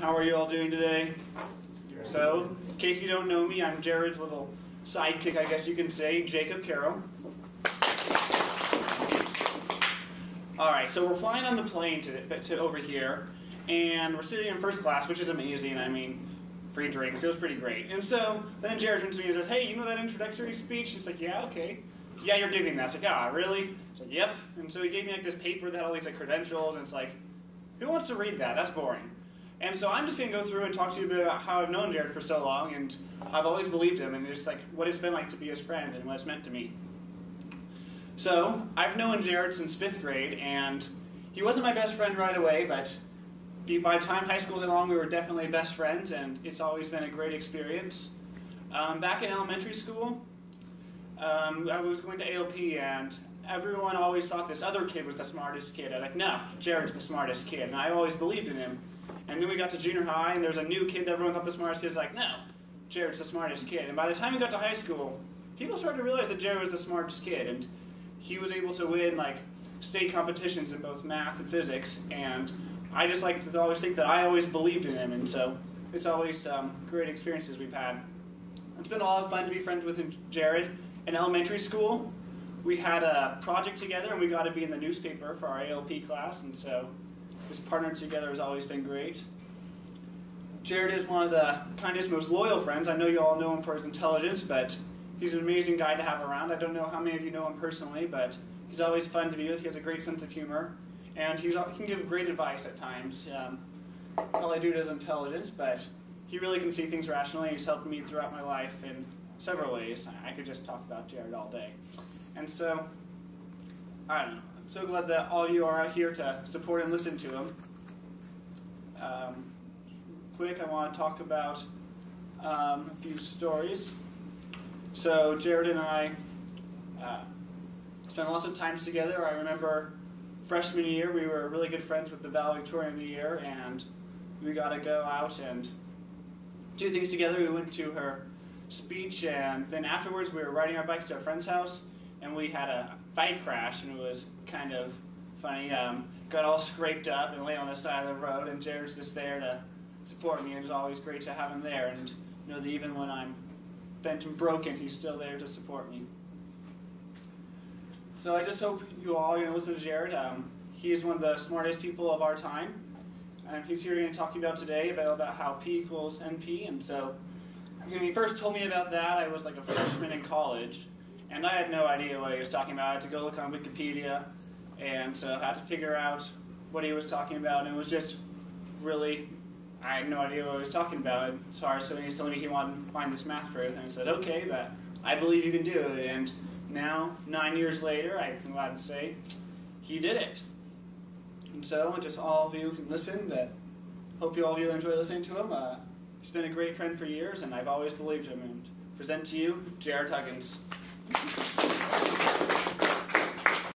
How are you all doing today? So, in case you don't know me, I'm Jared's little sidekick, I guess you can say, Jacob Carroll. Alright, so we're flying on the plane to over here, and we're sitting in first class, which is amazing. I mean, free drinks, it was pretty great. And so, then Jared turns to me and says, hey, you know that introductory speech? It's like, yeah, okay. Yeah, you're giving that. It's like, ah, really? It's like, yep. And so he gave me like this paper that had all these like credentials, and it's like, who wants to read that? That's boring. And so I'm just going to go through and talk to you a bit about how I've known Jared for so long, and I've always believed him, and just like what it's been like to be his friend and what it's meant to me. So, I've known Jared since 5th grade, and he wasn't my best friend right away, but by the time high school hit along, we were definitely best friends, and it's always been a great experience. Back in elementary school, I was going to ALP, and everyone always thought this other kid was the smartest kid. I'm like, no, Jared's the smartest kid, and I always believed in him. And then we got to junior high, and there was a new kid that everyone thought the smartest kid. Was like, no, Jared's the smartest kid. And by the time we got to high school, people started to realize that Jared was the smartest kid, and he was able to win like state competitions in both math and physics. And I just like to always think that I always believed in him, and so it's always great experiences we've had. It's been a lot of fun to be friends with Jared. In elementary school, we had a project together, and we got to be in the newspaper for our ALP class, and so just partnering together has always been great. Jared is one of the kindest, most loyal friends. I know you all know him for his intelligence, but he's an amazing guy to have around. I don't know how many of you know him personally, but he's always fun to be with. He has a great sense of humor, and he can give great advice at times. Probably due to his intelligence, but he really can see things rationally. He's helped me throughout my life in several ways. I could just talk about Jared all day. And so, I don't know. I'm so glad that all of you are out here to support and listen to him. Quick, I want to talk about a few stories. So Jared and I spent lots of times together. I remember freshman year, we were really good friends with the valedictorian of the year, and we got to go out and do things together. We went to her speech, and then afterwards we were riding our bikes to a friend's house, and we had a bike crash, and it was kind of funny. Got all scraped up and laid on the side of the road, and Jared's just there to support me, and it's always great to have him there, and know that even when I'm bent and broken, he's still there to support me. So I just hope you all are going to listen to Jared. He is one of the smartest people of our time. He's here going to talk about today about how P equals NP, and so when he first told me about that, I was like a freshman in college, and I had no idea what he was talking about. I had to go look on Wikipedia, and so I had to figure out what he was talking about, and it was just really, I had no idea what he was talking about. So he was telling me he wanted to find this math proof, and I said, okay, that I believe you can do it, and now, 9 years later, I'm glad to say, he did it. And so, just all of you can listen, hope you all of you enjoy listening to him. He's been a great friend for years, and I've always believed him. And present to you, Jared Huggins.